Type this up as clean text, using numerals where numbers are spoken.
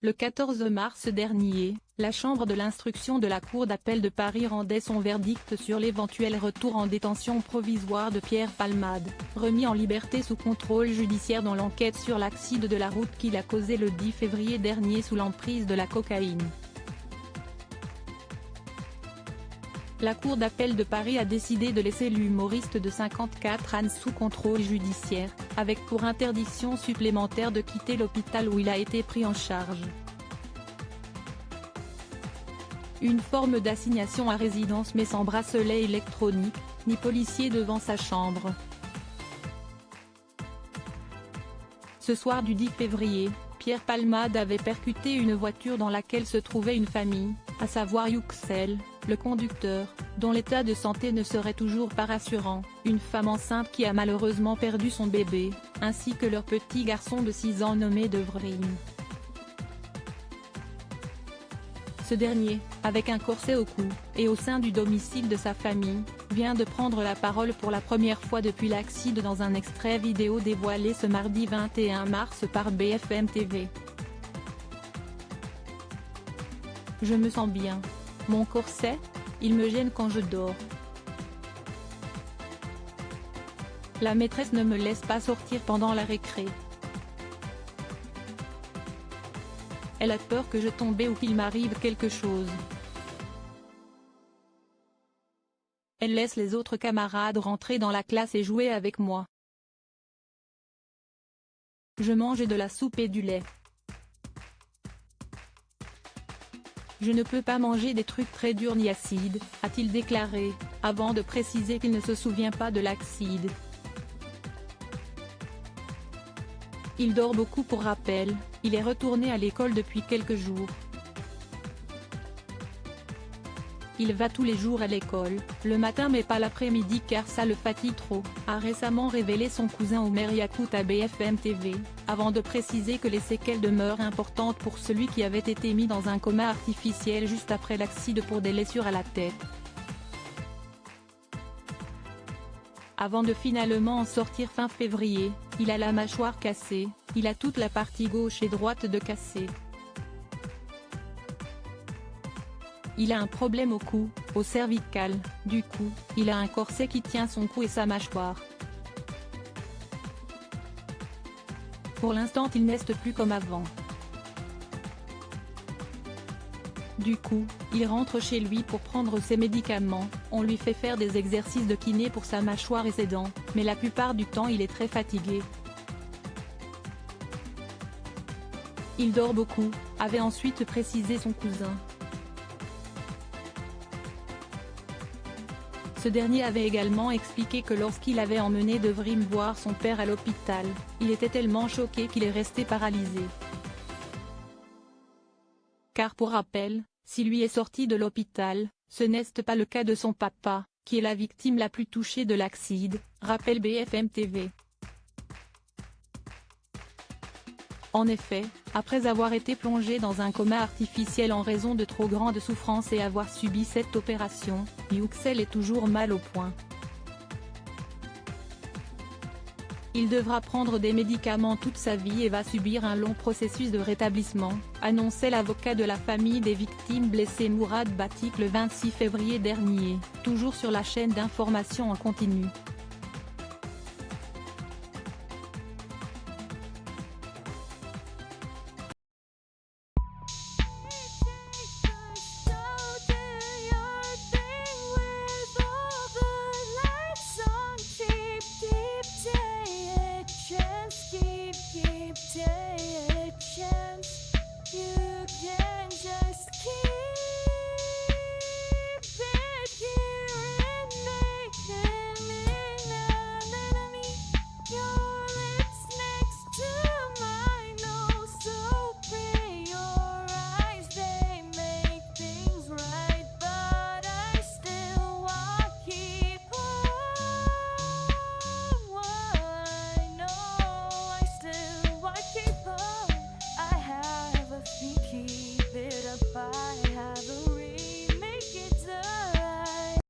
Le 14 mars dernier, la Chambre de l'instruction de la Cour d'appel de Paris rendait son verdict sur l'éventuel retour en détention provisoire de Pierre Palmade, remis en liberté sous contrôle judiciaire dans l'enquête sur l'accident de la route qu'il a causé le 10 février dernier sous l'emprise de la cocaïne. La Cour d'appel de Paris a décidé de laisser l'humoriste de 54 ans sous contrôle judiciaire, avec pour interdiction supplémentaire de quitter l'hôpital où il a été pris en charge. Une forme d'assignation à résidence mais sans bracelet électronique, ni policier devant sa chambre. Ce soir du 10 février, Pierre Palmade avait percuté une voiture dans laquelle se trouvait une famille, à savoir Yuxel, le conducteur, dont l'état de santé ne serait toujours pas rassurant, une femme enceinte qui a malheureusement perdu son bébé, ainsi que leur petit garçon de 6 ans nommé Devrim. Ce dernier, avec un corset au cou, et au sein du domicile de sa famille, vient de prendre la parole pour la première fois depuis l'accident dans un extrait vidéo dévoilé ce mardi 21 mars par BFM TV. Je me sens bien. Mon corset, il me gêne quand je dors. La maîtresse ne me laisse pas sortir pendant la récré. Elle a peur que je tombe ou qu'il m'arrive quelque chose. Elle laisse les autres camarades rentrer dans la classe et jouer avec moi. Je mange de la soupe et du lait. Je ne peux pas manger des trucs très durs ni acides, a-t-il déclaré, avant de préciser qu'il ne se souvient pas de l'accident. Il dort beaucoup pour rappel, il est retourné à l'école depuis quelques jours. Il va tous les jours à l'école, le matin mais pas l'après-midi car ça le fatigue trop, a récemment révélé son cousin Omer Yacout à BFM TV, avant de préciser que les séquelles demeurent importantes pour celui qui avait été mis dans un coma artificiel juste après l'accident pour des blessures à la tête. Avant de finalement en sortir fin février, il a la mâchoire cassée, il a toute la partie gauche et droite de cassée. Il a un problème au cou, au cervical, du coup, il a un corset qui tient son cou et sa mâchoire. Pour l'instant il n'est plus comme avant. Du coup, il rentre chez lui pour prendre ses médicaments, on lui fait faire des exercices de kiné pour sa mâchoire et ses dents, mais la plupart du temps il est très fatigué. Il dort beaucoup, avait ensuite précisé son cousin. Ce dernier avait également expliqué que lorsqu'il avait emmené Devrim voir son père à l'hôpital, il était tellement choqué qu'il est resté paralysé. Car pour rappel, si lui est sorti de l'hôpital, ce n'est pas le cas de son papa, qui est la victime la plus touchée de l'accident, rappelle BFM TV. En effet, après avoir été plongé dans un coma artificiel en raison de trop grandes souffrances et avoir subi cette opération, Yuxel est toujours mal au point. Il devra prendre des médicaments toute sa vie et va subir un long processus de rétablissement, annonçait l'avocat de la famille des victimes blessées Mourad Batik le 26 février dernier, toujours sur la chaîne d'information en continu.